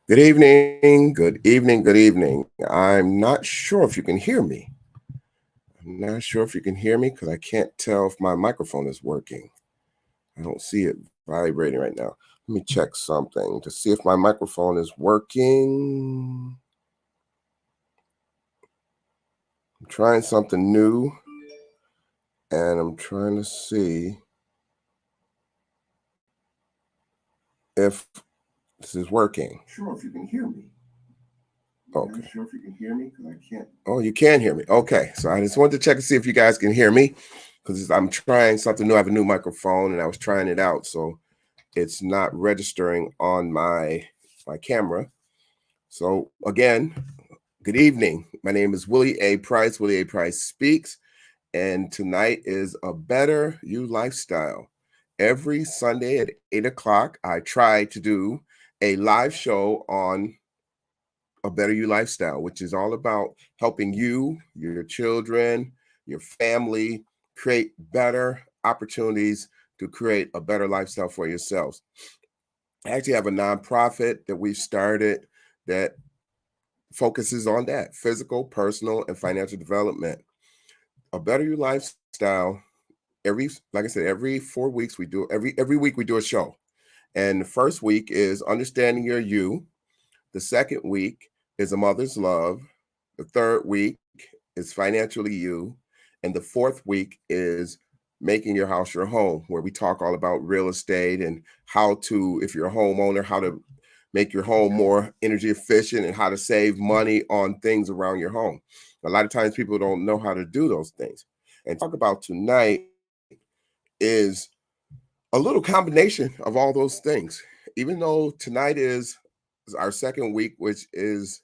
Good evening, good evening, good evening. I'm not sure if you can hear me. I'm not sure if you can hear me because I can't tell if my microphone is working. I don't see it vibrating right now. Let me check something to see if my microphone is working. I'm trying something new and I'm trying to see if this is working. Sure, if you can hear me. Okay. I'm not sure if you can hear me because I can't. Oh, you can hear me. Okay. So I just wanted to check and see if you guys can hear me because I'm trying something new. I have a new microphone and I was trying it out. So it's not registering on my camera. So again, good evening. My name is Willie A. Price. Willie A. Price Speaks. And tonight is A Better You Lifestyle. Every Sunday at 8 o'clock, I try to do a live show on A Better You Lifestyle, which is all about helping you, your children, your family create better opportunities to create a better lifestyle for yourselves. I actually have a nonprofit that we've started that focuses on that physical, personal, and financial development. A Better You Lifestyle. Like I said, every 4 weeks we do every week we do a show. And the first week is Understanding Your You. The second week is A Mother's Love. The third week is Financially You. And the fourth week is Making Your House Your Home, where we talk all about real estate and how to, if you're a homeowner, how to make your home more energy efficient and how to save money on things around your home. A lot of times people don't know how to do those things. And talk about tonight is a little combination of all those things. Even though tonight is our second week, which is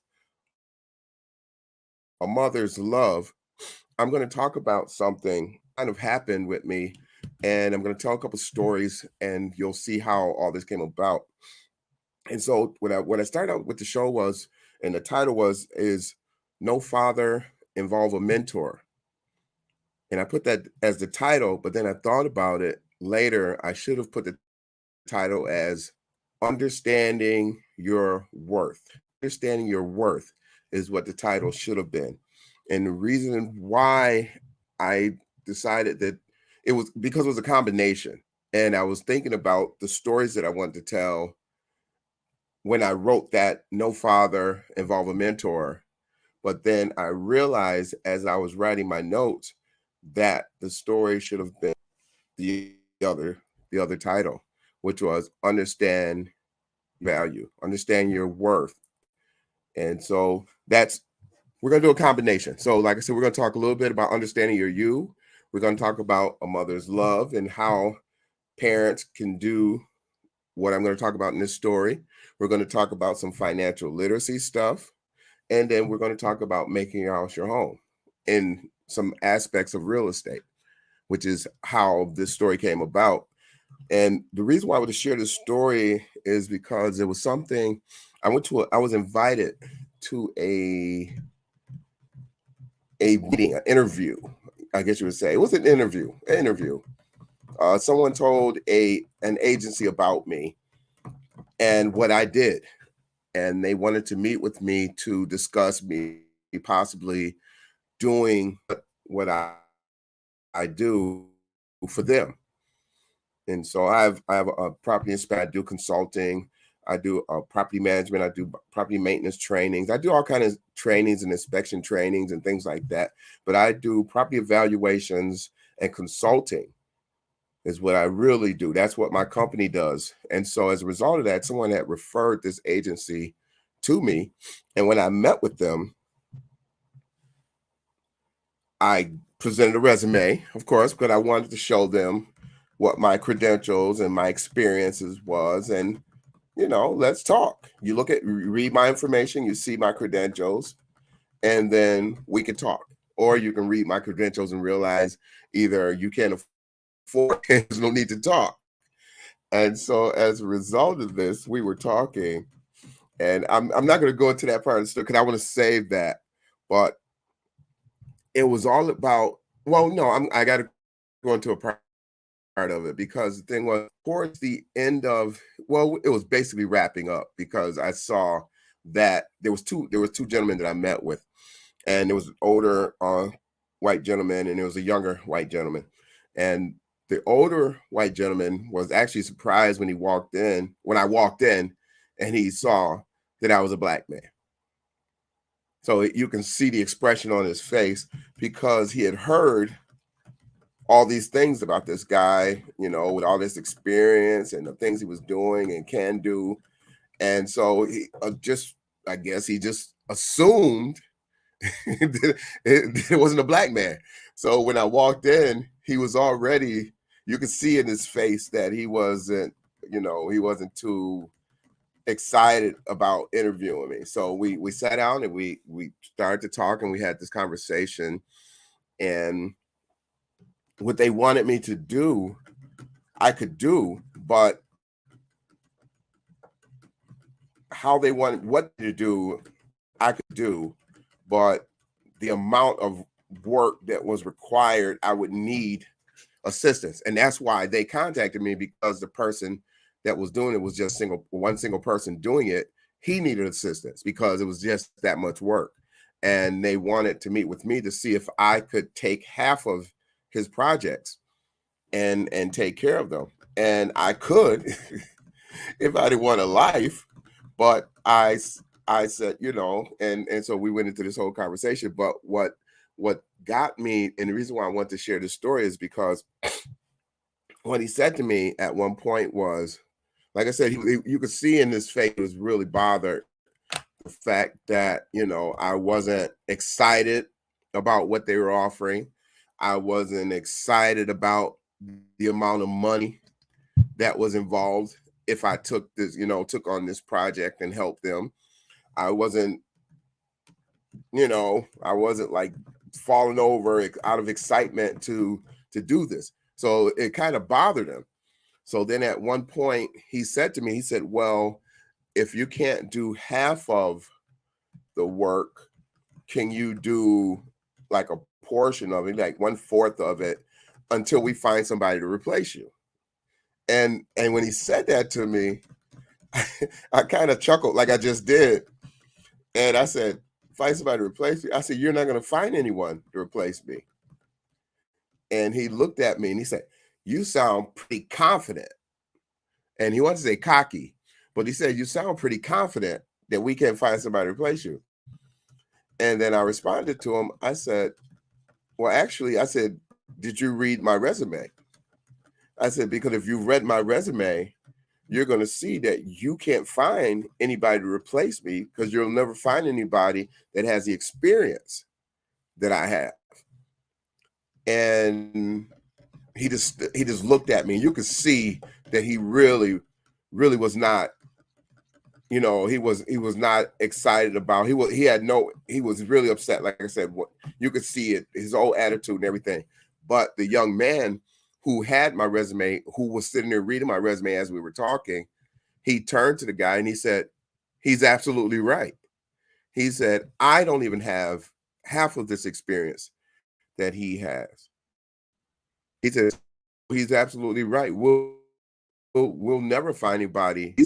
A Mother's Love, I'm going to talk about something kind of happened with me, and I'm going to tell a couple stories, and you'll see how all this came about. And so when I started out with the show was, and the title was, is No Father Involve a Mentor. And I put that as the title, but then I thought about it later. I should have put the title as Understanding Your Worth. Understanding Your Worth is what the title should have been. And the reason why I decided that it was because it was a combination. And I was thinking about the stories that I wanted to tell when I wrote that No Father Involve a Mentor. But then I realized as I was writing my notes that the story should have been the other title, which was Understand Value, Understand Your Worth. And so we're going to do a combination. So like I said, we're going to talk a little bit about understanding your you. We're going to talk about A Mother's Love and how parents can do what I'm going to talk about in this story. We're going to talk about some financial literacy stuff. And then we're going to talk about making your house your home in some aspects of real estate, which is how this story came about. And the reason why I would share this story is because it was something I was invited to a meeting, an interview, I guess you would say. It was an interview. Someone told an agency about me and what I did. And they wanted to meet with me to discuss me possibly doing what I do for them. And so I have a property inspection. I do consulting. I do property management. I do property maintenance trainings. I do all kinds of trainings and inspection trainings and things like that. But I do property evaluations and consulting is what I really do. That's what my company does. And so as a result of that, someone had referred this agency to me. And when I met with them, I presented a resume, of course, but I wanted to show them what my credentials and my experiences was. And, let's talk. You read my information, you see my credentials, and then we can talk. Or you can read my credentials and realize either you can't afford, there's no need to talk. And so as a result of this, we were talking, and I'm not going to go into that part of the story because I want to save that. But it was all about, well, no, I got to go into a part of it because the thing was towards the end of, well, it was basically wrapping up because I saw that there was two gentlemen that I met with, and there was an older white gentleman and there was a younger white gentleman. And the older white gentleman was actually surprised when I walked in and he saw that I was a black man. So you can see the expression on his face because he had heard all these things about this guy, with all this experience and the things he was doing and can do. And so I guess he just assumed it wasn't a black man. So when I walked in, he was already, you could see in his face that he wasn't too excited about interviewing me. So we sat down and we started to talk and we had this conversation. And what they wanted me to do, I could do, but how they wanted what to do, I could do, but the amount of work that was required, I would need assistance. And that's why they contacted me, because the person that was doing it was just one single person doing it. He needed assistance because it was just that much work. And they wanted to meet with me to see if I could take half of his projects and take care of them. And I could if I didn't want a life, but I said, and so we went into this whole conversation. But what got me, and the reason why I want to share this story is because what he said to me at one point was, like I said, you could see in his face he was really bothered the fact that I wasn't excited about what they were offering. I wasn't excited about the amount of money that was involved if I took on this project and helped them. I wasn't like falling over out of excitement to do this. So it kind of bothered him. So then at one point he said to me, he said, well, if you can't do half of the work, can you do like a portion of it, like 1/4 of it, until we find somebody to replace you? And when he said that to me, I kind of chuckled like I just did. And I said, find somebody to replace me? I said, you're not going to find anyone to replace me. And he looked at me and he said, you sound pretty confident. And he wanted to say cocky, but he said, you sound pretty confident that we can find somebody to replace you. And then I responded to him. I said, well, actually, I said, did you read my resume? I said, because if you read my resume, you're going to see that you can't find anybody to replace me, because you'll never find anybody that has the experience that I have. And he just looked at me. You could see that he really, really was not, he was not excited about, he was really upset. Like I said, you could see it, his whole attitude and everything. But the young man who had my resume, who was sitting there reading my resume as we were talking, he turned to the guy and he said, he's absolutely right. He said, I don't even have half of this experience that he has. He said, he's absolutely right. We'll never find anybody.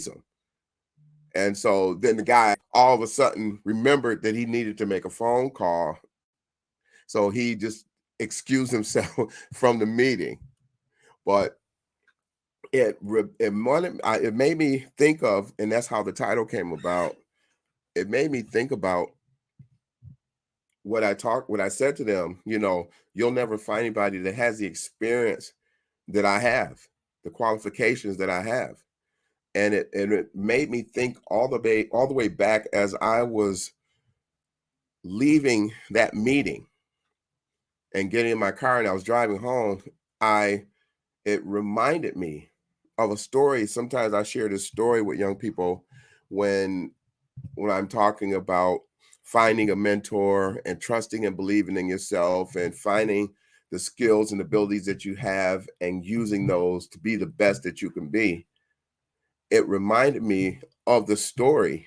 And so then the guy all of a sudden remembered that he needed to make a phone call. So he just excused himself from the meeting. But it made me think of, and that's how the title came about. It made me think about what I said to them. You'll never find anybody that has the experience that I have, the qualifications that I have. And it made me think all the way back as I was leaving that meeting and getting in my car and I was driving home. It reminded me of a story. Sometimes I share this story with young people when I'm talking about finding a mentor and trusting and believing in yourself and finding the skills and abilities that you have and using those to be the best that you can be. It reminded me of the story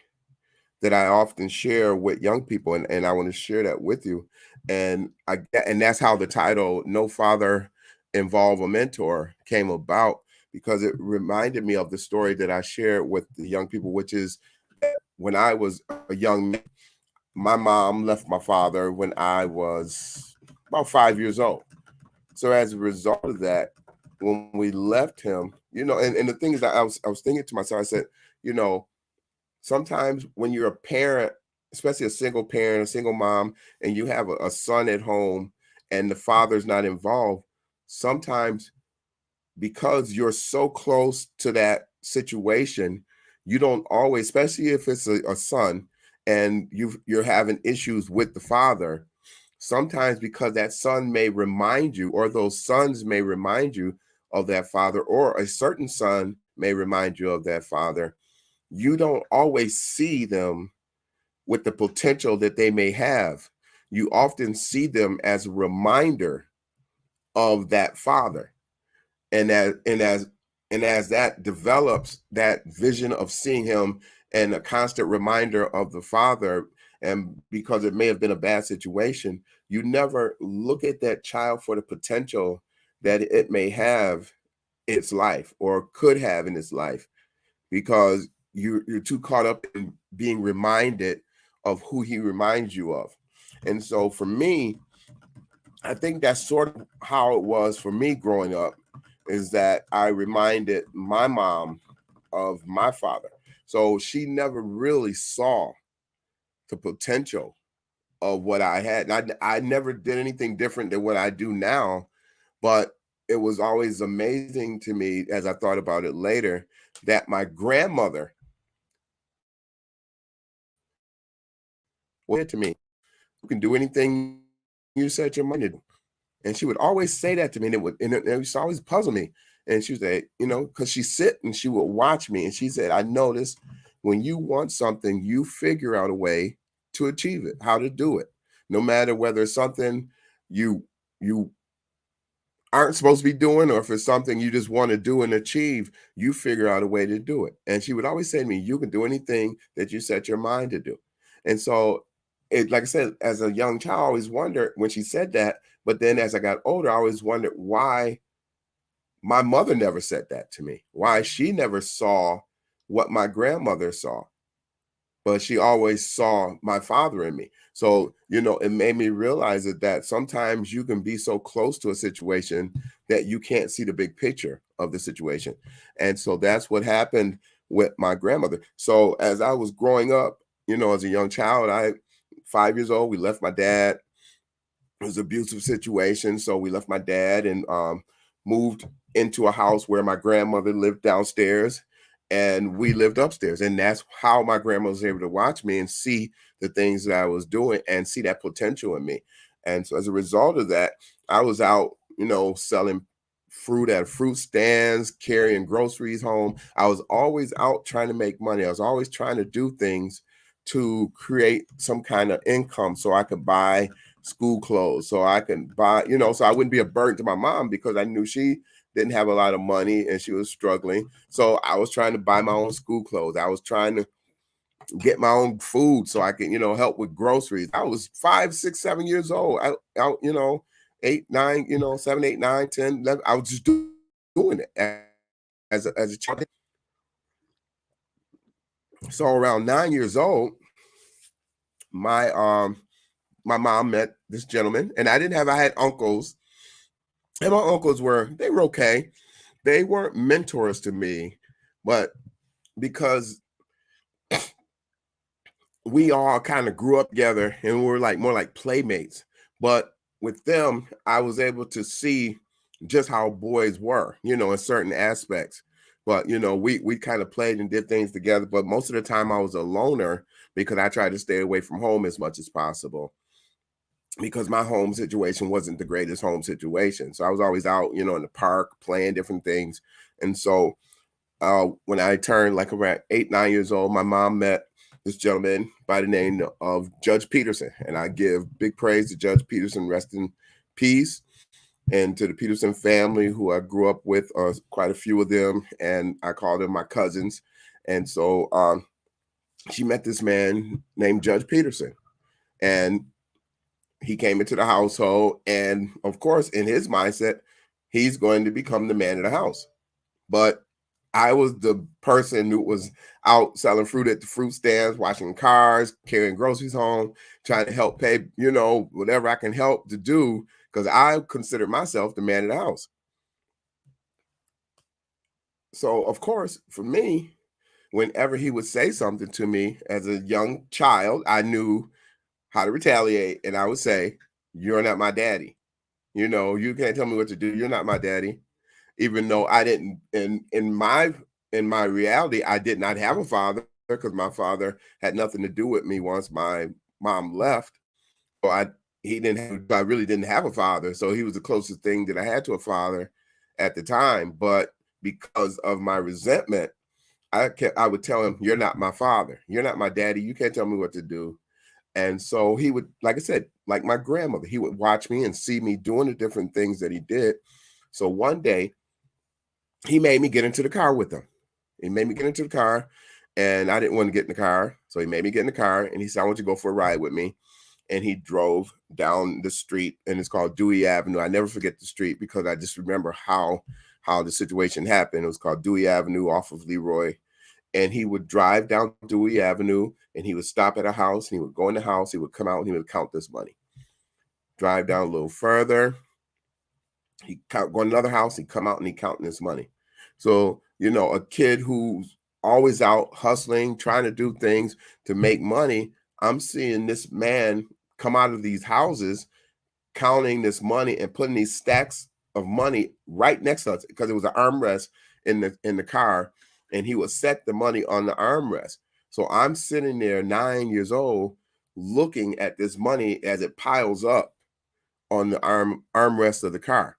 that I often share with young people, and I want to share that with you. And that's how the title, No Father involve a mentor came about because it reminded me of the story that I shared with the young people, which is when I was a young man, my mom left my father when I was about 5 years old. So as a result of that, when we left him, and the thing is that I was thinking to myself, I said, you know, sometimes when you're a parent, especially a single parent, a single mom, and you have a son at home and the father's not involved, sometimes because you're so close to that situation, you don't always, especially if it's a son and you're having issues with the father, sometimes because that son may remind you, or those sons may remind you of that father, or a certain son may remind you of that father, you don't always see them with the potential that they may have. You often see them as a reminder of that father. And as that develops, that vision of seeing him and a constant reminder of the father, and because it may have been a bad situation, you never look at that child for the potential that it may have in its life or could have in its life, because you're too caught up in being reminded of who he reminds you of. And so for me, I think that's sort of how it was for me growing up, is that I reminded my mom of my father. So she never really saw the potential of what I had. And I never did anything different than what I do now, but it was always amazing to me as I thought about it later that my grandmother said to me, "You can do anything you set your mind to do." And she would always say that to me, and it used to always puzzle me. And she would say, because she sit and she would watch me, and she said, "I notice when you want something, you figure out a way to achieve it, how to do it, no matter whether it's something you aren't supposed to be doing, or if it's something you just want to do and achieve, you figure out a way to do it." And she would always say to me, "You can do anything that you set your mind to do." And so, like I said, as a young child, I always wondered when she said that. But then as I got older, I always wondered why my mother never said that to me, why she never saw what my grandmother saw, but she always saw my father in me. So, it made me realize that sometimes you can be so close to a situation that you can't see the big picture of the situation. And so that's what happened with my grandmother. So as I was growing up, as a young child, 5 years old, we left my dad. It was an abusive situation. So we left my dad and moved into a house where my grandmother lived downstairs and we lived upstairs. And that's how my grandma was able to watch me and see the things that I was doing and see that potential in me. And so as a result of that, I was out, selling fruit at fruit stands, carrying groceries home. I was always out trying to make money. I was always trying to do things to create some kind of income so I could buy school clothes, so I can buy, so I wouldn't be a burden to my mom, because I knew she didn't have a lot of money and she was struggling. So I was trying to buy my own school clothes. I was trying to get my own food so I can, help with groceries. I was 5, 6, 7 years old. I 8, 9, 7, 8, 9, 10, 11. I was just doing it as a child. So around 9 years old, my my mom met this gentleman, and I had uncles, and my uncles they were okay. They weren't mentors to me, but because we all kind of grew up together and we were like more like playmates. But with them, I was able to see just how boys were, in certain aspects. But we kind of played and did things together. But most of the time I was a loner because I tried to stay away from home as much as possible, because my home situation wasn't the greatest home situation. So I was always out, in the park playing different things. And so when I turned like around 8, 9 years old, my mom met this gentleman by the name of Judge Peterson. And I give big praise to Judge Peterson, rest in peace, and to the Peterson family who I grew up with, quite a few of them, and I call them my cousins. And so she met this man named Judge Peterson. And he came into the household, and of course, in his mindset, he's going to become the man of the house. But I was the person who was out selling fruit at the fruit stands, washing cars, carrying groceries home, trying to help pay, whatever I can help to do, because I considered myself the man of the house. So, of course, for me, whenever he would say something to me as a young child, I knew how to retaliate. And I would say, "You're not my daddy. You can't tell me what to do. You're not my daddy." Even though I didn't, in my reality, I did not have a father, because my father had nothing to do with me once my mom left. So I really didn't have a father. So he was the closest thing that I had to a father at the time. But because of my resentment, I would tell him, "You're not my father. You're not my daddy. You can't tell me what to do." And so he would, like I said, like my grandmother, he would watch me and see me doing the different things that he did. So one day he made me get into the car with him. He made me get into the car, and I didn't want to get in the car. So he made me get in the car, and he said, "I want you to go for a ride with me." And he drove down the street, and it's called Dewey Avenue. I never forget the street, because I just remember how the situation happened. It was called Dewey Avenue off of Leroy. And he would drive down Dewey Avenue, and he would stop at a house, and he would go in the house, he would come out, and he would count this money. Drive down a little further, he go to another house, he'd come out, and he'd counting this money. So, a kid who's always out hustling, trying to do things to make money, I'm seeing this man come out of these houses counting this money and putting these stacks of money right next to us, because it was an armrest in the car, and he would set the money on the armrest. So I'm sitting there 9 years old looking at this money as it piles up on the armrest of the car.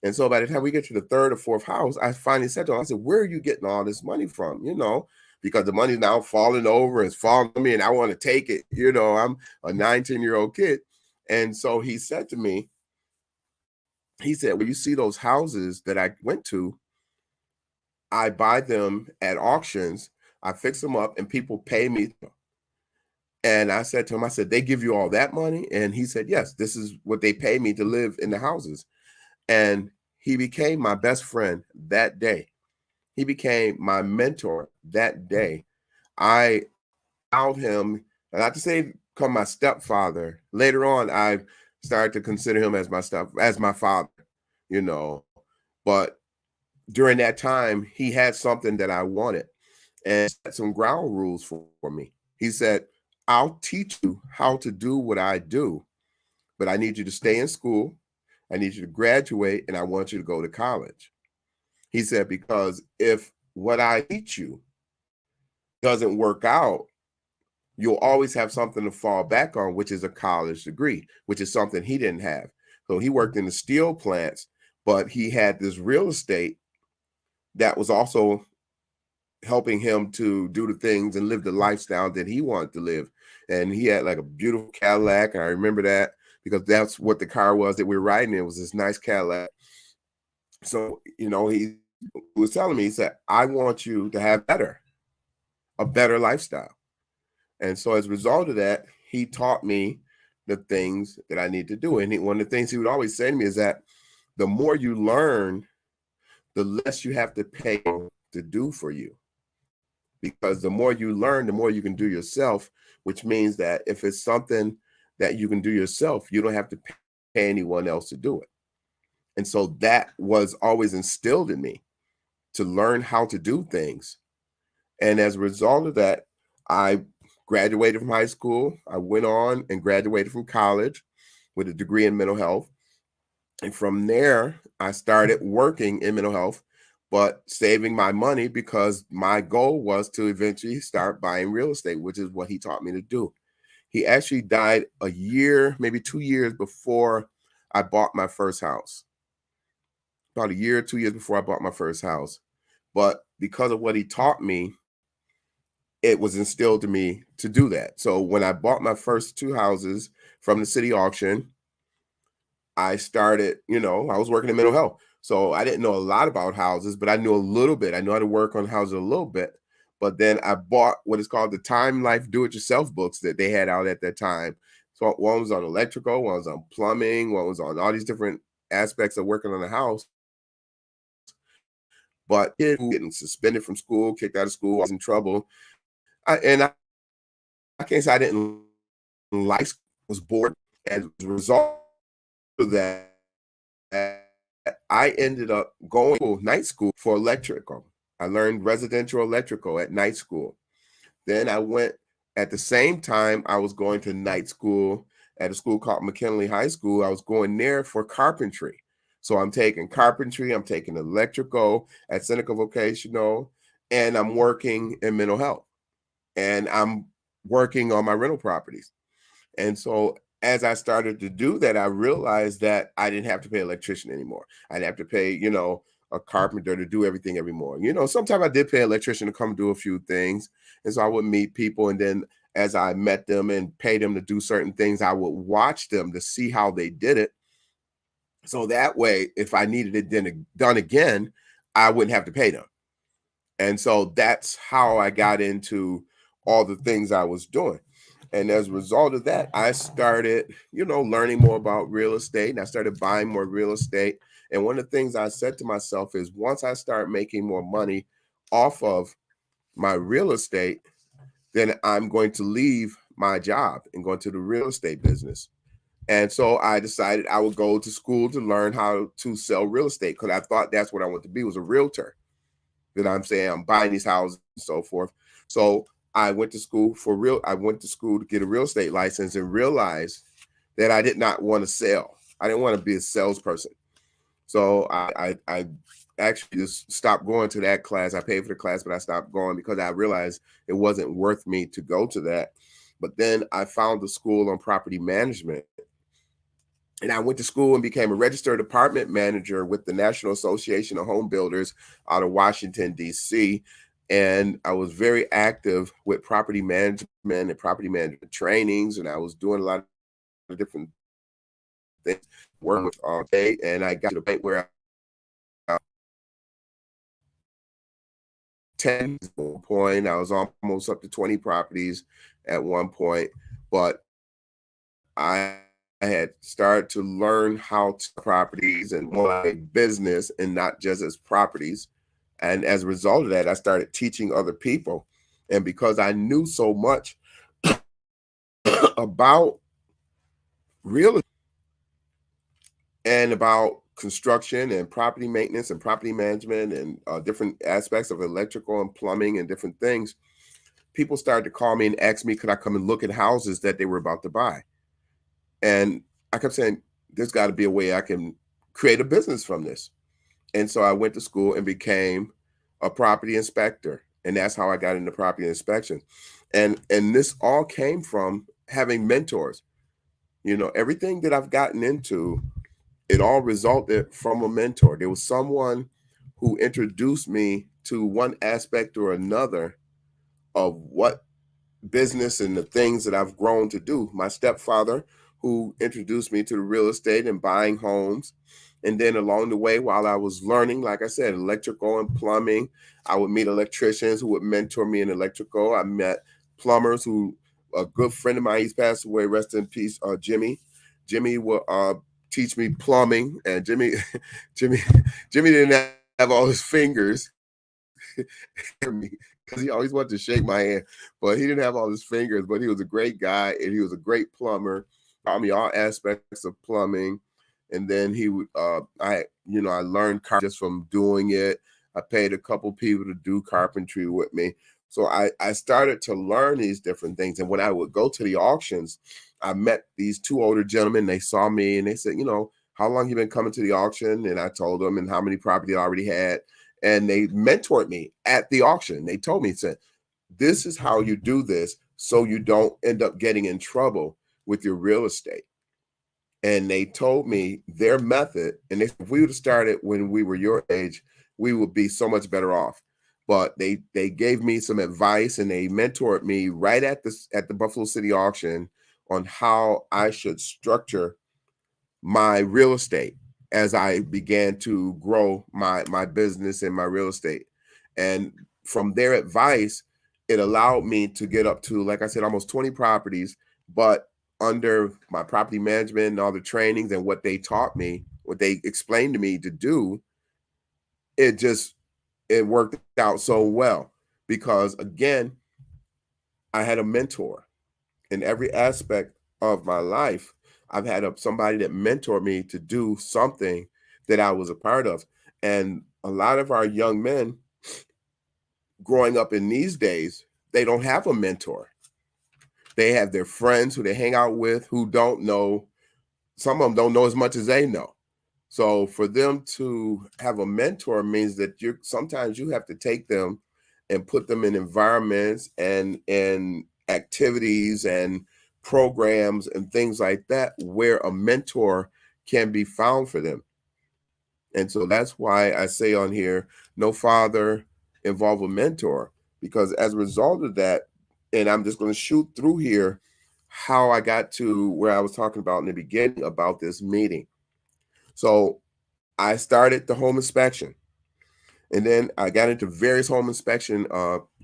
And so by the time we get to the third or fourth house, I finally said to him, I said, "Where are you getting all this money from?" Because the money's now falling over, it's falling on me, and I want to take it. I'm a 19-year-old kid. And so he said to me, he said, "Well, you see those houses that I went to, I buy them at auctions, I fix them up, and people pay me." And I said to him, I said, "They give you all that money?" And he said, "Yes, this is what they pay me to live in the houses." And he became my best friend that day. He became my mentor that day. I allowed him, not to say become my stepfather. Later on, I started to consider him as my father, you know. But during that time, he had something that I wanted, and set some ground rules for me. He said, "I'll teach you how to do what I do, but I need you to stay in school. I need you to graduate, and I want you to go to college." He said, "Because if what I teach you doesn't work out, you'll always have something to fall back on, which is a college degree," which is something he didn't have. So he worked in the steel plants, but he had this real estate that was also helping him to do the things and live the lifestyle that he wanted to live. And he had like a beautiful Cadillac. And I remember that because that's what the car was that we were riding in, was this nice Cadillac. So, he was telling me, he said, "I want you to have a better lifestyle." And so as a result of that, he taught me the things that I need to do. And one of the things he would always say to me is that the more you learn, the less you have to pay to do for you. Because the more you learn, the more you can do yourself, which means that if it's something that you can do yourself, you don't have to pay anyone else to do it. And so that was always instilled in me, to learn how to do things. And as a result of that, I graduated from high school. I went on and graduated from college with a degree in mental health. And from there, I started working in mental health, but saving my money, because my goal was to eventually start buying real estate, which is what he taught me to do. He actually died a year, maybe 2 years before I bought my first house. About a year, 2 years before I bought my first house. But because of what he taught me, it was instilled in me to do that. So when I bought my first two houses from the city auction, I started, I was working in mental health. So I didn't know a lot about houses, but I knew a little bit. I know how to work on houses a little bit. But then I bought what is called the Time Life Do-It-Yourself books that they had out at that time. So one was on electrical, one was on plumbing, one was on all these different aspects of working on a house. but getting suspended from school, kicked out of school, I was in trouble. I can't say I didn't like school, was bored. And as a result of that, I ended up going to night school for electrical. I learned residential electrical at night school. Then I went at the same time I was going to night school at a school called McKinley High School. I was going there for carpentry. So I'm taking carpentry, I'm taking electrical at Seneca Vocational, and I'm working in mental health. And I'm working on my rental properties. And so as I started to do that, I realized that I didn't have to pay an electrician anymore. I didn't have to pay, a carpenter to do everything every morning. Sometimes I did pay an electrician to come do a few things. And so I would meet people. And then as I met them and paid them to do certain things, I would watch them to see how they did it. So that way, if I needed it done again, I wouldn't have to pay them. And so that's how I got into all the things I was doing. And as a result of that, I started, learning more about real estate, and I started buying more real estate. And one of the things I said to myself is once I start making more money off of my real estate, then I'm going to leave my job and go into the real estate business. And so I decided I would go to school to learn how to sell real estate because I thought that's what I wanted to be, was a realtor. That I'm saying I'm buying these houses and so forth. So I went to school I went to school to get a real estate license and realized that I did not want to sell. I didn't want to be a salesperson. So I actually just stopped going to that class. I paid for the class, but I stopped going because I realized it wasn't worth me to go to that. But then I found the school on property management. And I went to school and became a registered apartment manager with the National Association of Home Builders out of Washington, D.C. And I was very active with property management and property management trainings. And I was doing a lot of different things, working with all day. And I got to the point where I 10 at one point, I was almost up to 20 properties at one point. But I had started to learn how to properties and more like business and not just as properties. And as a result of that, I started teaching other people. And because I knew so much about real estate and about construction and property maintenance and property management and different aspects of electrical and plumbing and different things, people started to call me and ask me, could I come and look at houses that they were about to buy? And I kept saying, there's got to be a way I can create a business from this. And so I went to school and became a property inspector. And that's how I got into property inspection. And this all came from having mentors. Everything that I've gotten into, it all resulted from a mentor. There was someone who introduced me to one aspect or another of what business and the things that I've grown to do. My stepfather, who introduced me to the real estate and buying homes. And then along the way, while I was learning, like I said, electrical and plumbing, I would meet electricians who would mentor me in electrical. I met plumbers who, a good friend of mine, he's passed away, rest in peace, Jimmy. Jimmy would teach me plumbing, and Jimmy didn't have all his fingers. Because he always wanted to shake my hand, but he didn't have all his fingers. But he was a great guy, and he was a great plumber. Taught me all aspects of plumbing, and then he would. I learned carpentry just from doing it. I paid a couple people to do carpentry with me, so I started to learn these different things. And when I would go to the auctions, I met these two older gentlemen. They saw me and they said, how long you been coming to the auction? And I told them and how many property I already had. And they mentored me at the auction. They told me, said, this is how you do this so you don't end up getting in trouble with your real estate. And they told me their method. And if we would have started when we were your age, we would be so much better off. But they gave me some advice and they mentored me right at the Buffalo City auction on how I should structure my real estate as I began to grow my business and my real estate. And from their advice, it allowed me to get up to, like I said, almost 20 properties. But under my property management and all the trainings and what they taught me, what they explained to me to do, it just it worked out so well because, again, I had a mentor in every aspect of my life. I've had somebody that mentored me to do something that I was a part of. And a lot of our young men growing up in these days, they don't have a mentor. They have their friends who they hang out with who don't know. Some of them don't know as much as they know. So for them to have a mentor means that sometimes you have to take them and put them in environments and activities and programs and things like that where a mentor can be found for them. And so that's why I say on here, no father involve a mentor, because as a result of that, and I'm just going to shoot through here how I got to where I was talking about in the beginning about this meeting. So I started the home inspection, and then I got into various home inspection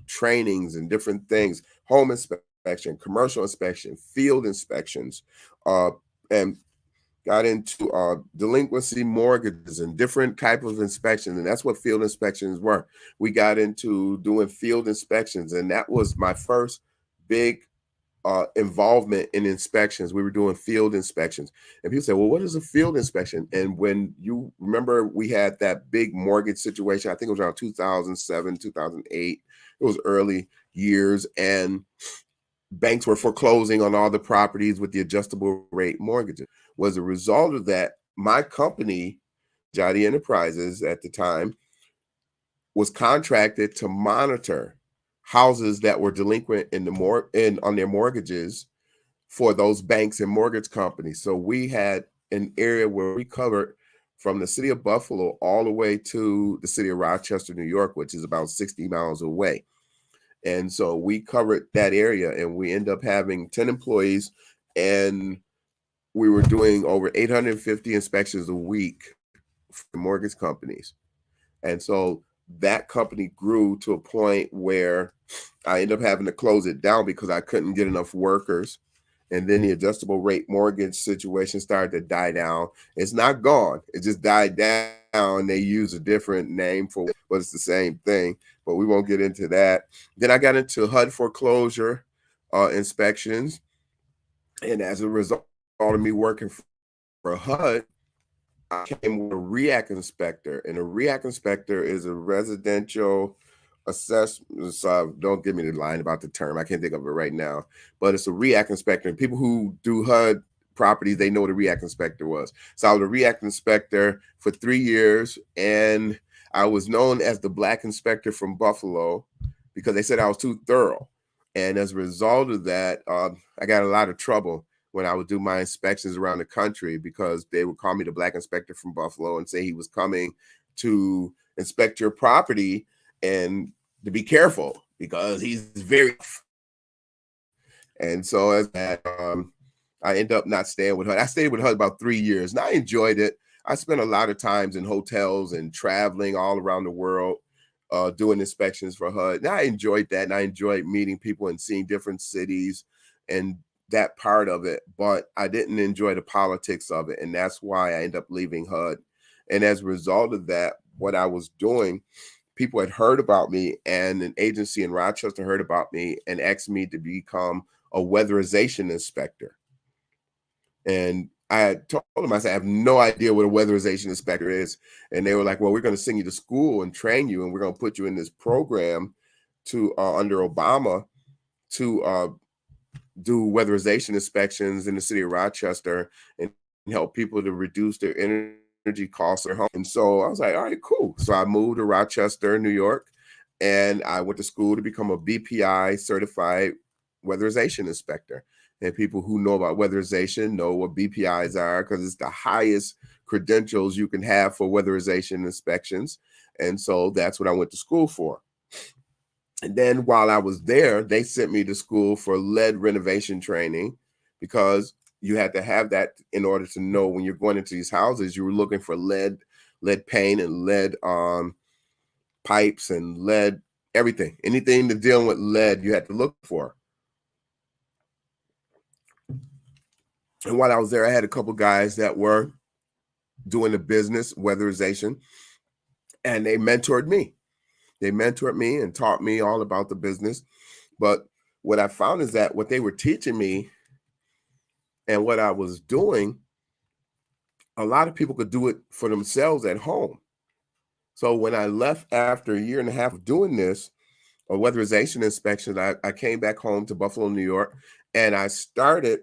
trainings and different things: home inspection, commercial inspection, field inspections, uh, and got into delinquency mortgages and different type of inspections. And that's what field inspections were. We got into doing field inspections, and that was my first big involvement in inspections. We were doing field inspections, and people say, well, what is a field inspection? And when you remember, we had that big mortgage situation, I think it was around 2007, 2008. It was early years, and banks were foreclosing on all the properties with the adjustable rate mortgages. Was a result of that, my company, Jody Enterprises at the time, was contracted to monitor houses that were delinquent on their mortgages for those banks and mortgage companies. So we had an area where we covered from the city of Buffalo all the way to the city of Rochester, New York, which is about 60 miles away. And so we covered that area, and we end up having 10 employees, and we were doing over 850 inspections a week for mortgage companies. And so that company grew to a point where I ended up having to close it down because I couldn't get enough workers. And then the adjustable rate mortgage situation started to die down. It's not gone. It just died down. They use a different name for it, but it's the same thing. But we won't get into that. Then I got into HUD foreclosure inspections. And as a result of me working for HUD, I came with a REAC inspector. And a REAC inspector is a residential assessment. So don't give me the line about the term. I can't think of it right now. But it's a REAC inspector. And people who do HUD properties, they know what a REAC inspector was. So I was a REAC inspector for 3 years. And I was known as the Black inspector from Buffalo because they said I was too thorough. And as a result of that, I got a lot of trouble when I would do my inspections around the country because they would call me the Black inspector from Buffalo and say he was coming to inspect your property and to be careful because he's very. And so as that, I ended up not staying with HUD. I stayed with HUD about 3 years, and I enjoyed it. I spent a lot of times in hotels and traveling all around the world doing inspections for HUD. And I enjoyed that, and I enjoyed meeting people and seeing different cities and that part of it, but I didn't enjoy the politics of it. And that's why I ended up leaving HUD. And as a result of that, what I was doing, people had heard about me, and an agency in Rochester heard about me and asked me to become a weatherization inspector. And I had told them, I said, I have no idea what a weatherization inspector is. And they were like, well, we're going to send you to school and train you, and we're going to put you in this program to under Obama to do weatherization inspections in the city of Rochester and help people to reduce their energy costs at home. And so I was like, all right, cool. So I moved to Rochester, New York, and I went to school to become a BPI certified weatherization inspector. And people who know about weatherization know what BPIs are because it's the highest credentials you can have for weatherization inspections. And so that's what I went to school for. And then while I was there, they sent me to school for lead renovation training because you had to have that in order to know when you're going into these houses, you were looking for lead paint and lead pipes and lead everything. Anything to deal with lead, you had to look for. And while I was there, I had a couple guys that were doing the business, weatherization, and they mentored me. They mentored me and taught me all about the business. But what I found is that what they were teaching me and what I was doing, a lot of people could do it for themselves at home. So when I left after a year and a half of doing this, a weatherization inspection, I came back home to Buffalo, New York, and I started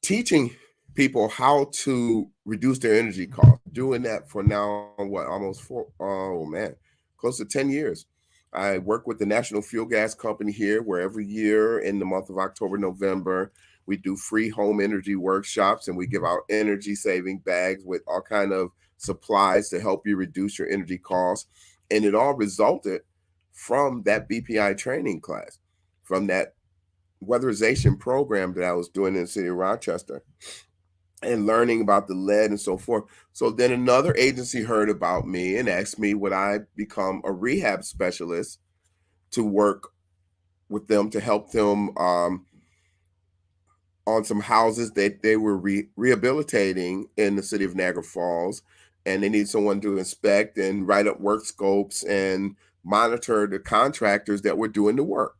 teaching people how to reduce their energy costs. Doing that for now, what, almost close to 10 years. I work with the National Fuel Gas Company here, where every year in the month of October, November, we do free home energy workshops, and we give out energy saving bags with all kind of supplies to help you reduce your energy costs. And it all resulted from that BPI training class, from that weatherization program that I was doing in the city of Rochester, and learning about the lead and so forth. So then another agency heard about me and asked me would I become a rehab specialist to work with them to help them on some houses that they were rehabilitating in the city of Niagara Falls, and they need someone to inspect and write up work scopes and monitor the contractors that were doing the work.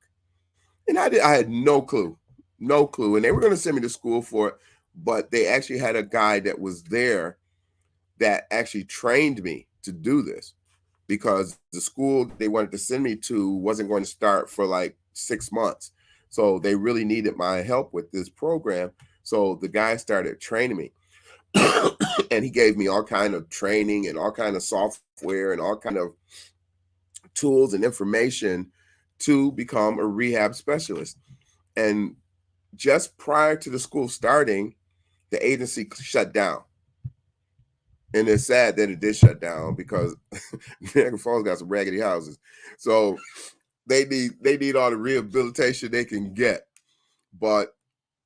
And I had no clue, no clue. And they were going to send me to school for it, but they actually had a guy that was there that actually trained me to do this, because the school they wanted to send me to wasn't going to start for like 6 months. So they really needed my help with this program. So the guy started training me and he gave me all kind of training and all kind of software and all kind of tools and information to become a rehab specialist. And just prior to the school starting, the agency shut down. And it's sad that it did shut down, because Niagara Falls got some raggedy houses. So they need all the rehabilitation they can get. But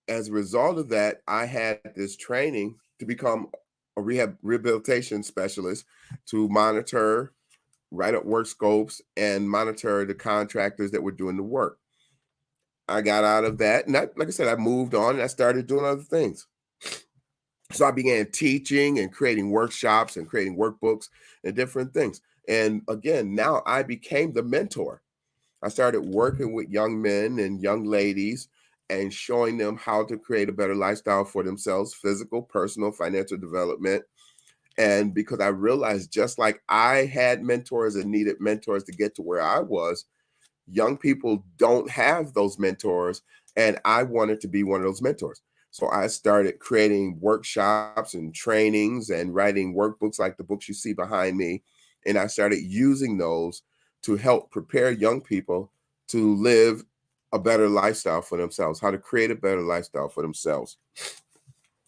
as a result of that, I had this training to become a rehabilitation specialist, to monitor, write up work scopes, and monitor the contractors that were doing the work. I got out of that, and like I said, I moved on and I started doing other things. So I began teaching and creating workshops and creating workbooks and different things. And again, now I became the mentor. I started working with young men and young ladies and showing them how to create a better lifestyle for themselves, physical, personal, financial development. And because I realized, just like I had mentors and needed mentors to get to where I was, young people don't have those mentors. And I wanted to be one of those mentors. So I started creating workshops and trainings and writing workbooks like the books you see behind me. And I started using those to help prepare young people to live a better lifestyle for themselves, how to create a better lifestyle for themselves.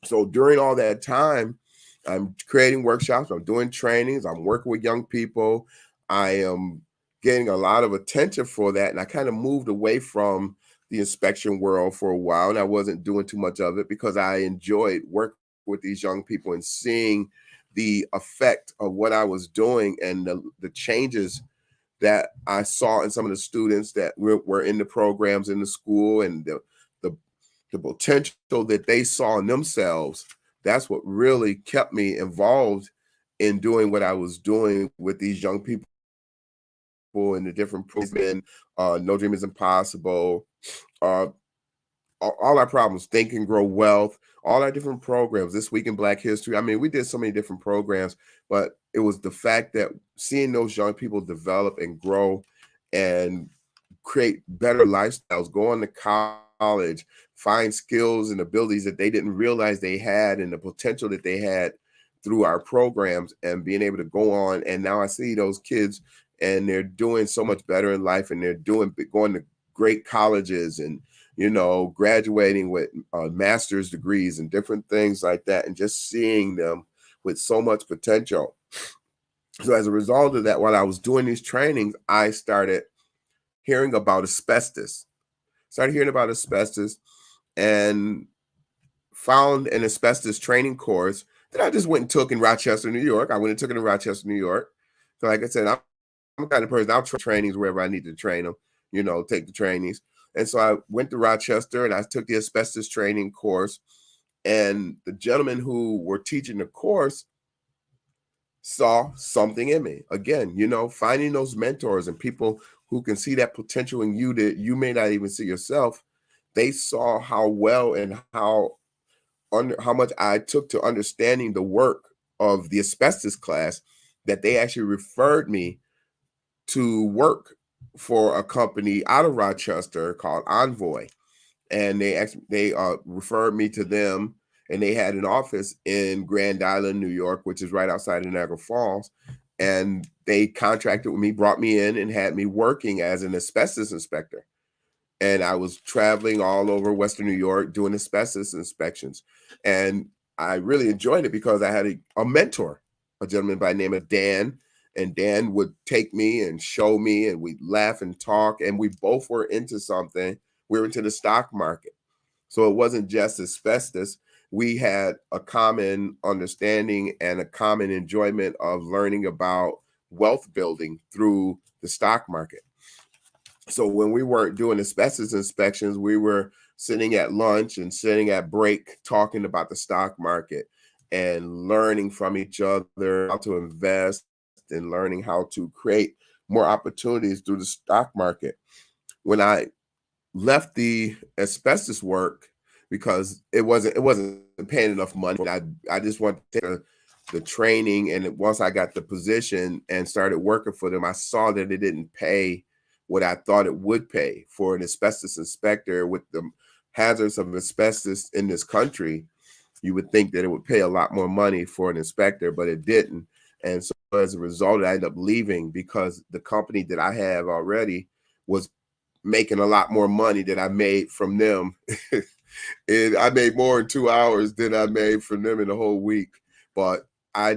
So during all that time, I'm creating workshops, I'm doing trainings, I'm working with young people. I am getting a lot of attention for that. And I kind of moved away from the inspection world for a while, and I wasn't doing too much of it because I enjoyed working with these young people and seeing the effect of what I was doing and the changes that I saw in some of the students that were in the programs in the school, and the potential that they saw in themselves. That's what really kept me involved in doing what I was doing with these young people in the different programs. No Dream is Impossible, uh, all our problems, Think and Grow Wealth, all our different programs, This Week in Black History. I mean, we did so many different programs, but it was the fact that seeing those young people develop and grow and create better lifestyles, go on to college, find skills and abilities that they didn't realize they had, and the potential that they had through our programs, and being able to go on. And now I see those kids and they're doing so much better in life, and they're going to great colleges, and graduating with master's degrees and different things like that, and just seeing them with so much potential. So as a result of that, while I was doing these trainings, I started hearing about asbestos. And found an asbestos training course that I just went and took in Rochester, New York. I went and took it in Rochester, New York. So like I said, I'm the kind of person, I'll train trainings wherever I need to train them, take the trainings. And so I went to Rochester and I took the asbestos training course. And the gentlemen who were teaching the course saw something in me. Again, finding those mentors and people who can see that potential in you that you may not even see yourself. They saw how well and how much I took to understanding the work of the asbestos class, that they actually referred me to work for a company out of Rochester called Envoy, and they referred me to them, and they had an office in Grand Island, New York, which is right outside of Niagara Falls. And they contracted with me, brought me in, and had me working as an asbestos inspector. And I was traveling all over Western New York doing asbestos inspections. And I really enjoyed it because I had a mentor, a gentleman by the name of Dan. And Dan would take me and show me, and we'd laugh and talk. And we both were into something. We were into the stock market. So it wasn't just asbestos. We had a common understanding and a common enjoyment of learning about wealth building through the stock market. So when we weren't doing asbestos inspections, we were sitting at lunch and sitting at break talking about the stock market and learning from each other how to invest and learning how to create more opportunities through the stock market. When I left the asbestos work, because it wasn't paying enough money, I just wanted to take the training, and once I got the position and started working for them, I saw that it didn't pay what I thought it would pay for an asbestos inspector. With the hazards of asbestos in this country, you would think that it would pay a lot more money for an inspector, but it didn't. And so as a result, I ended up leaving because the company that I have already was making a lot more money than I made from them. And I made more in 2 hours than I made from them in a whole week. But I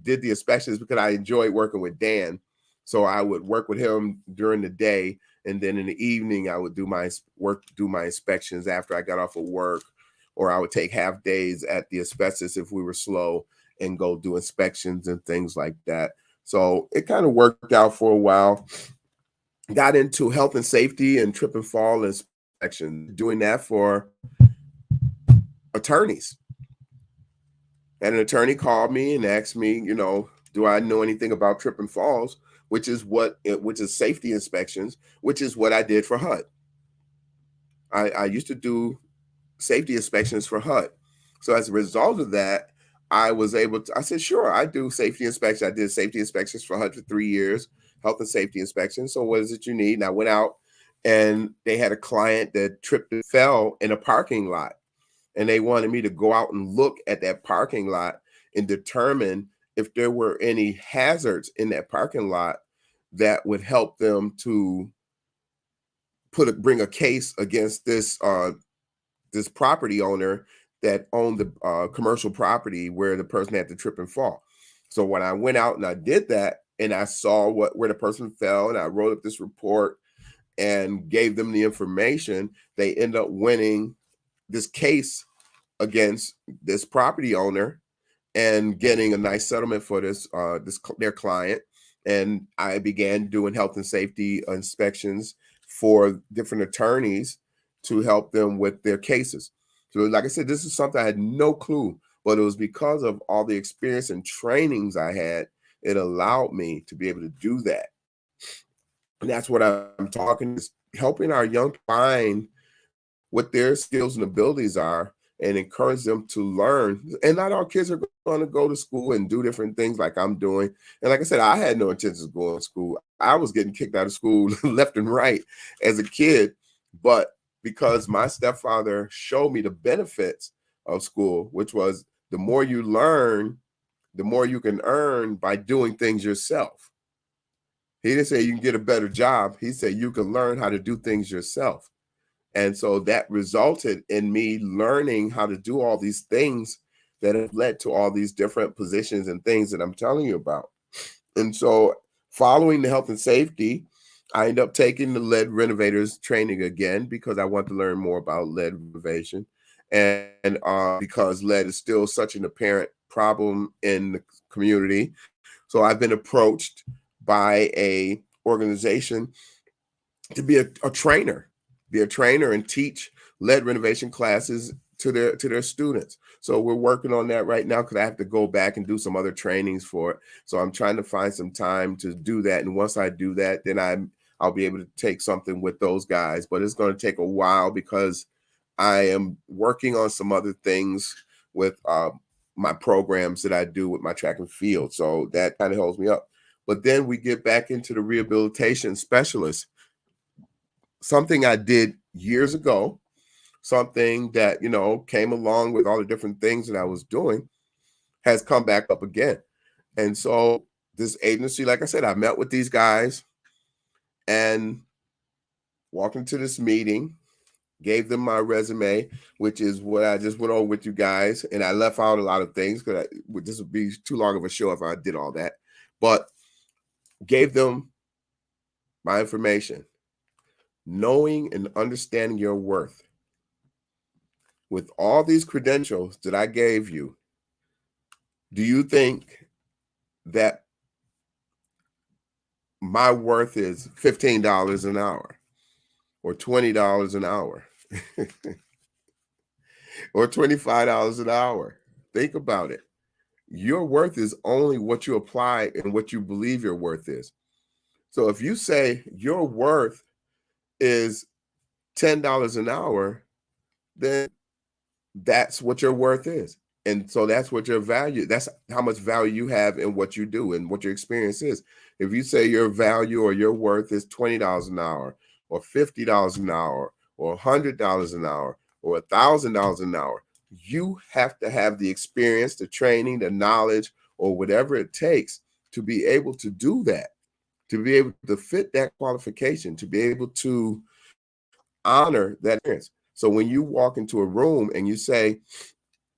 did the inspections because I enjoyed working with Dan. So I would work with him during the day, and then in the evening I would do my inspections after I got off of work, or I would take half days at the asbestos if we were slow and go do inspections and things like that. So it kind of worked out for a while. Got into health and safety and trip and fall inspection, doing that for attorneys. And an attorney called me and asked me, do I know anything about trip and falls, which is safety inspections, which is what I did for HUD. I used to do safety inspections for HUD. So as a result of that, I said, sure, I do safety inspections. I did safety inspections for HUD for 3 years, health and safety inspections. So what is it you need? And I went out, and they had a client that tripped and fell in a parking lot. And they wanted me to go out and look at that parking lot and determine if there were any hazards in that parking lot that would help them to bring a case against this property owner that owned the commercial property where the person had to trip and fall. So when I went out and I did that, and I saw where the person fell, and I wrote up this report and gave them the information, they end up winning this case against this property owner and getting a nice settlement for their client. And I began doing health and safety inspections for different attorneys to help them with their cases. So like I said, this is something I had no clue, but it was because of all the experience and trainings I had, it allowed me to be able to do that. And that's what I'm talking is helping our young find what their skills and abilities are and encourage them to learn. And not all kids are going to go to school and do different things like I'm doing. And like I said, I had no intentions of going to school. I was getting kicked out of school left and right as a kid. But because my stepfather showed me the benefits of school, which was the more you learn, the more you can earn by doing things yourself. He didn't say you can get a better job. He said you can learn how to do things yourself. And so that resulted in me learning how to do all these things that have led to all these different positions and things that I'm telling you about. And so following the health and safety, I ended up taking the lead renovators training again because I want to learn more about lead renovation. And because lead is still such an apparent problem in the community. So I've been approached by a organization to be a trainer and teach lead renovation classes to their students. So we're working on that right now because I have to go back and do some other trainings for it. So I'm trying to find some time to do that. And once I do that, then I'll be able to take something with those guys. But it's going to take a while because I am working on some other things with my programs that I do with my track and field. So that kind of holds me up. But then we get back into the rehabilitation specialist, something I did years ago, something that, came along with all the different things that I was doing, has come back up again. And so this agency, like I said, I met with these guys and walked into this meeting, gave them my resume, which is what I just went over with you guys. And I left out a lot of things because this would be too long of a show if I did all that. But gave them my information, knowing and understanding your worth. With all these credentials that I gave you, do you think that my worth is $15 an hour or $20 an hour or $25 an hour? Think about it. Your worth is only what you apply and what you believe your worth is. So if you say your worth is $10 an hour, then that's what your worth is. And so that's what your value, that's how much value you have in what you do and what your experience is. If you say your value or your worth is $20 an hour or $50 an hour or $100 an hour or $1,000 an hour, you have to have the experience, the training, the knowledge, or whatever it takes to be able to do that, to be able to fit that qualification, to be able to honor that experience. So when you walk into a room and you say,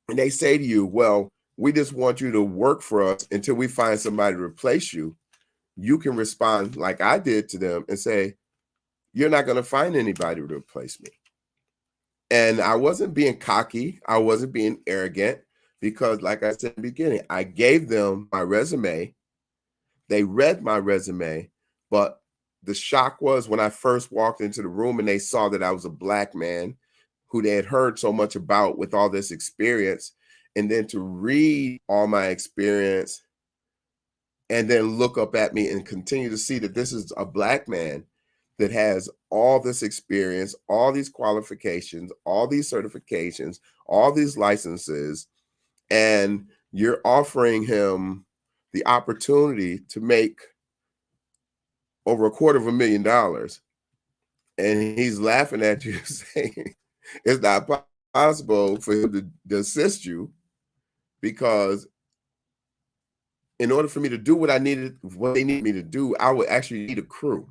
and they say to you, well, we just want you to work for us until we find somebody to replace you, you can respond like I did to them and say, you're not going to find anybody to replace me. And I wasn't being cocky. I wasn't being arrogant because, like I said in the beginning, I gave them my resume. They read my resume, but the shock was when I first walked into the room and they saw that I was a Black man who they had heard so much about with all this experience, and then to read all my experience and then look up at me and continue to see that this is a Black man that has all this experience, all these qualifications, all these certifications, all these licenses, and you're offering him the opportunity to make over $250,000, and he's laughing at you saying it's not possible for him to assist you, because in order for me to do what they need me to do, I would actually need a crew.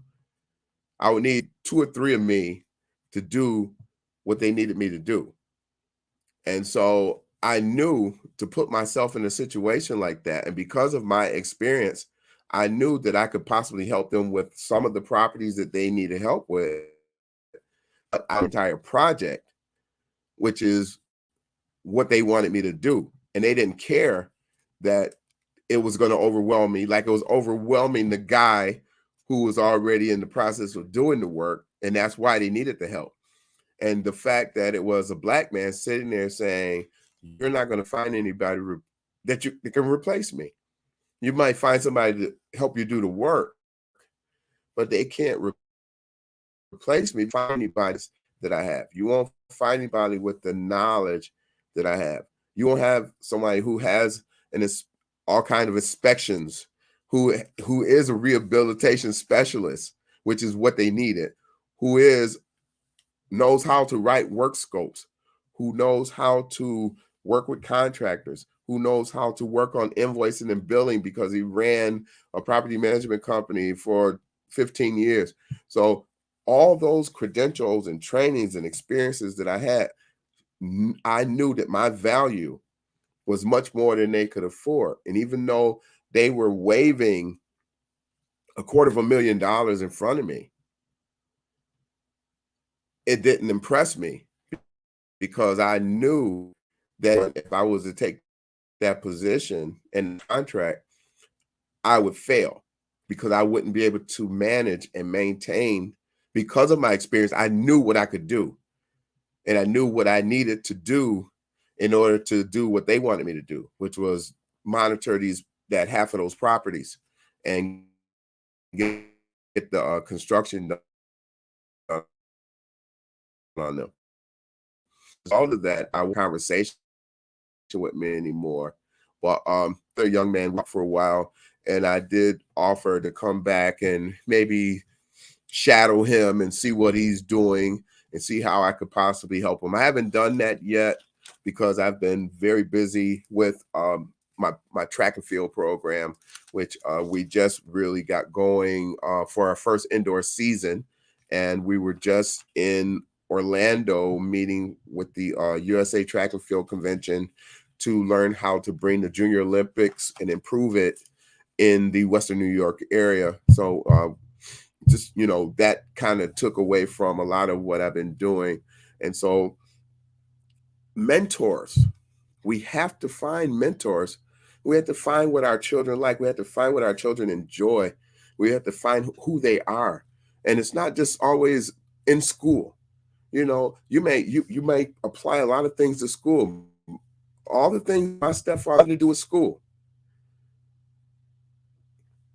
I would need 2 or 3 of me to do what they needed me to do. And so I knew to put myself in a situation like that. And because of my experience, I knew that I could possibly help them with some of the properties that they needed help with, our entire project, which is what they wanted me to do. And they didn't care that it was going to overwhelm me, like it was overwhelming the guy who was already in the process of doing the work. And that's why they needed the help. And the fact that it was a Black man sitting there saying, you're not going to find anybody that can replace me. You might find somebody to help you do the work, but they can't replace me. Find anybody that I have. You won't find anybody with the knowledge that I have. You won't have somebody who has all kind of inspections, who is a rehabilitation specialist, which is what they needed, who knows how to write work scopes, who knows how to work with contractors, who knows how to work on invoicing and billing because he ran a property management company for 15 years. So all those credentials and trainings and experiences that I had, I knew that my value was much more than they could afford. And even though they were waving $250,000 in front of me, it didn't impress me, because I knew that if I was to take that position and contract, I would fail, because I wouldn't be able to manage and maintain. Because of my experience, I knew what I could do. and I knew what I needed to do in order to do what they wanted me to do, which was monitor that half of those properties and get the construction done on them. All of that, I conversation with me anymore. But the young man for a while, and I did offer to come back and maybe shadow him and see what he's doing and see how I could possibly help him. I haven't done that yet because I've been very busy with my track and field program, which we just really got going for our first indoor season. And we were just in Orlando meeting with the USA Track and Field Convention to learn how to bring the Junior Olympics and improve it in the Western New York area. So just, that kind of took away from a lot of what I've been doing. And so mentors, we have to find mentors. We have to find what our children like. We have to find what our children enjoy. We have to find who they are. And it's not just always in school. You may apply a lot of things to school. All the things my stepfather had to do with school.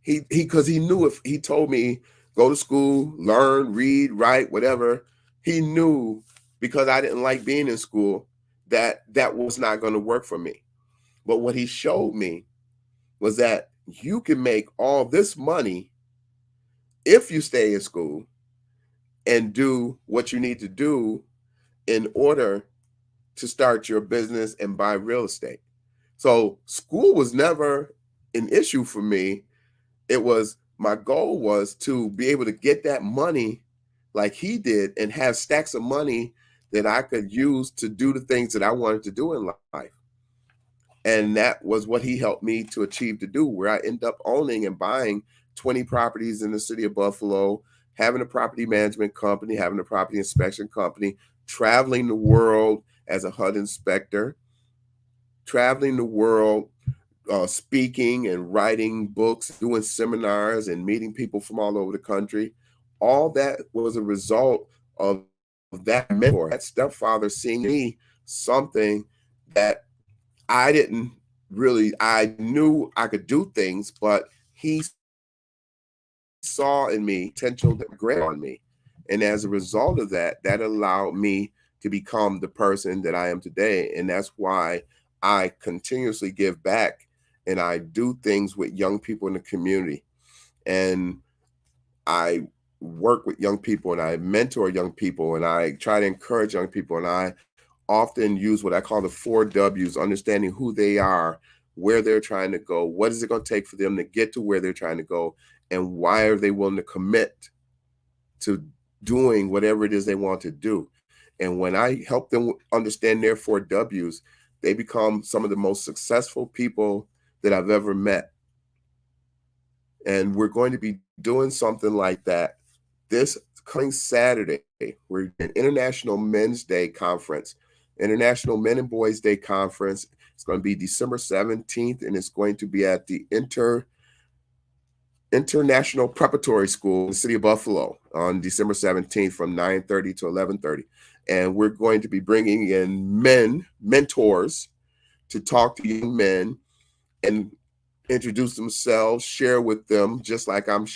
Because he knew if he told me go to school, learn, read, write, whatever, he knew because I didn't like being in school that was not going to work for me. But what he showed me was that you can make all this money if you stay in school and do what you need to do in order to start your business and buy real estate. So school was never an issue for me. My goal was to be able to get that money like he did and have stacks of money that I could use to do the things that I wanted to do in life. And that was what he helped me to achieve to do, where I end up owning and buying 20 properties in the city of Buffalo, having a property management company, having a property inspection company, traveling the world as a HUD inspector, traveling the world, speaking and writing books, doing seminars and meeting people from all over the country. All that was a result of that mentor, that stepfather seeing me something that I knew I could do things, but he saw in me potential that grew on me. And as a result of that, that allowed me to become the person that I am today. And that's why I continuously give back and I do things with young people in the community. And I work with young people and I mentor young people and I try to encourage young people. And I often use what I call the 4 W's, understanding who they are, where they're trying to go, what is it going to take for them to get to where they're trying to go, and why are they willing to commit to doing whatever it is they want to do. And when I help them understand their 4 W's, they become some of the most successful people that I've ever met. And we're going to be doing something like that this coming Saturday. We're an International Men's Day Conference, International Men and Boys Day Conference. It's going to be December 17th, and it's going to be at the International Preparatory School in the city of Buffalo on December 17th from 9:30 to 11:30. And we're going to be bringing in mentors to talk to young men and introduce themselves, share with them, just like I'm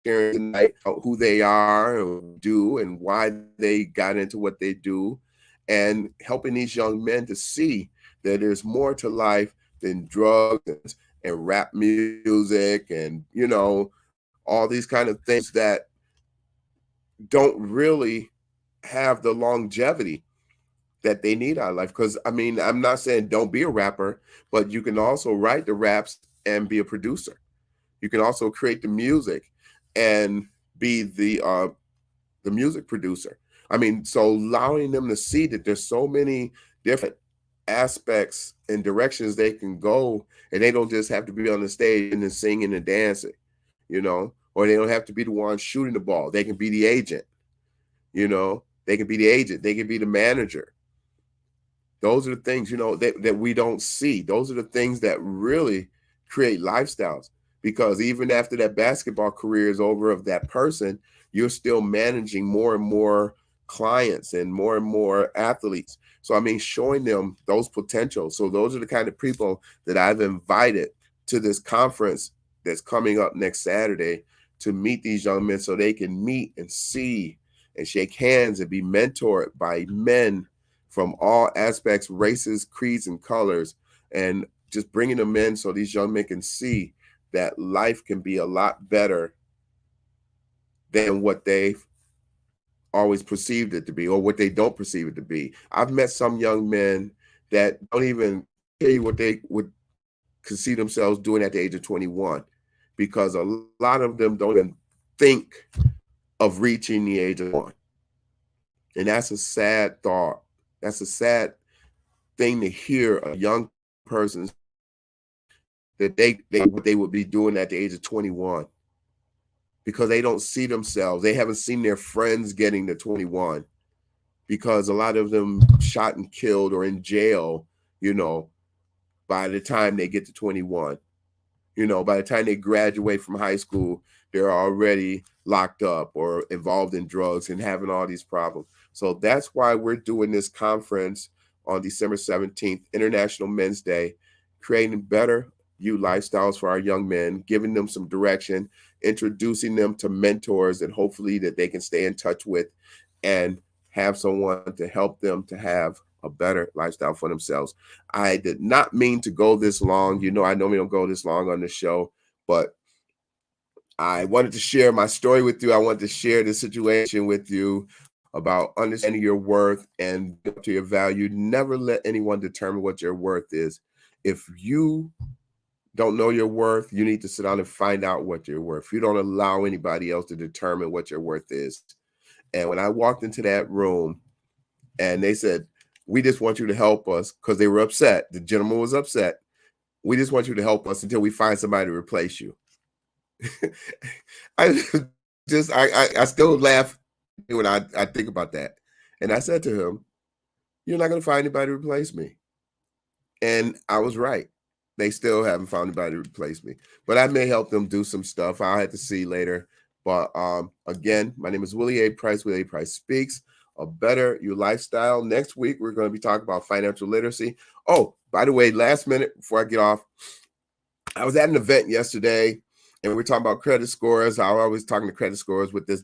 sharing tonight, who they are and do and why they got into what they do, and helping these young men to see that there's more to life than drugs and rap music and, all these kind of things that don't really have the longevity that they need out of life. Because, I'm not saying don't be a rapper, but you can also write the raps and be a producer. You can also create the music and be the music producer. So allowing them to see that there's so many different aspects and directions they can go, and they don't just have to be on the stage and then singing and dancing, or they don't have to be the one shooting the ball. They can be the agent, they can be the agent, they can be the manager. Those are the things, that we don't see. Those are the things that really create lifestyles, because even after that basketball career is over of that person, you're still managing more and more clients and more athletes. So, I mean, showing them those potentials. So those are the kind of people that I've invited to this conference that's coming up next Saturday to meet these young men so they can meet and see and shake hands and be mentored by men from all aspects, races, creeds, and colors, and just bringing them in so these young men can see that life can be a lot better than what they've always perceived it to be or what they don't perceive it to be. I've met some young men that don't even tell you what they would could see themselves doing at the age of 21, because a lot of them don't even think of reaching the age of one. And that's a sad thought. That's a sad thing to hear a young person that they would be doing at the age of 21, because they don't see themselves. They haven't seen their friends getting to 21, because a lot of them shot and killed or in jail, by the time they get to 21. By the time they graduate from high school, they're already locked up or involved in drugs and having all these problems. So that's why we're doing this conference on December 17th, International Men's Day, creating better youth lifestyles for our young men, giving them some direction, introducing them to mentors that hopefully that they can stay in touch with and have someone to help them to have a better lifestyle for themselves. I did not mean to go this long. I normally don't go this long on the show, but I wanted to share my story with you. I wanted to share the situation with you about understanding your worth and to your value. Never let anyone determine what your worth is. If you don't know your worth, you need to sit down and find out what you're worth. You don't allow anybody else to determine what your worth is. And when I walked into that room and they said, "We just want you to help us," because they were upset. The gentleman was upset. "We just want you to help us until we find somebody to replace you." I still laugh when I think about that. And I said to him, "You're not going to find anybody to replace me." And I was right. They still haven't found anybody to replace me, but I may help them do some stuff. I'll have to see later. But again, my name is Willie A. Price. Willie A. Price Speaks. A Better You Lifestyle. Next week, we're going to be talking about financial literacy. Oh, by the way, last minute before I get off, I was at an event yesterday and we're talking about credit scores. I always talking to credit scores with this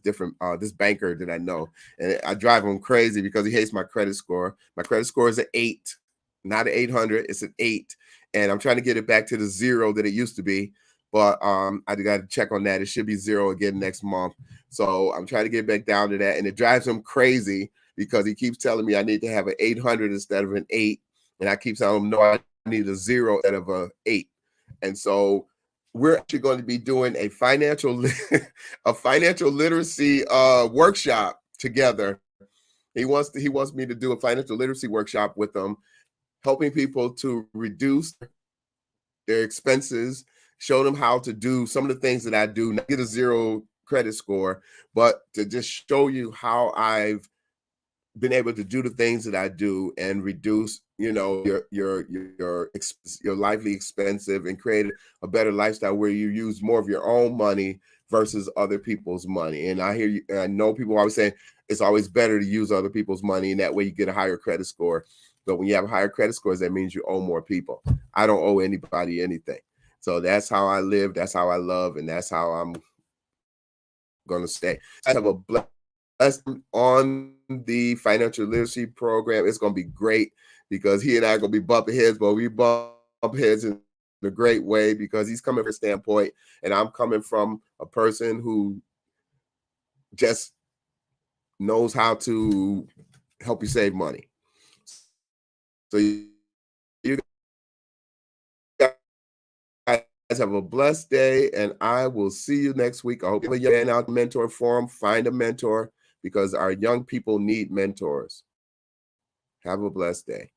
banker that I know. And I drive him crazy because he hates my credit score. My credit score is an 8, not an 800. It's an 8. And I'm trying to get it back to the 0 that it used to be. But I got to check on that. It should be 0 again next month. So I'm trying to get back down to that. And it drives him crazy because he keeps telling me I need to have an 800 instead of an 8. And I keep telling him, no, I need a 0 instead of an 8. And so we're actually going to be doing a financial literacy workshop together. He wants me to do a financial literacy workshop with him, helping people to reduce their expenses, show them how to do some of the things that I do, not get a 0 credit score, but to just show you how I've been able to do the things that I do and reduce, your lively expensive and create a better lifestyle where you use more of your own money versus other people's money. And I know people always say it's always better to use other people's money, and that way you get a higher credit score. But when you have higher credit scores, that means you owe more people. I don't owe anybody anything. So that's how I live. That's how I love. And that's how I'm going to stay. I have a blessing on the financial literacy program. It's going to be great because he and I are going to be bumping heads, but we bump heads in a great way because he's coming from a standpoint and I'm coming from a person who just knows how to help you save money. So you guys have a blessed day, and I will see you next week. I hope you have a young out mentor forum. Find a mentor because our young people need mentors. Have a blessed day.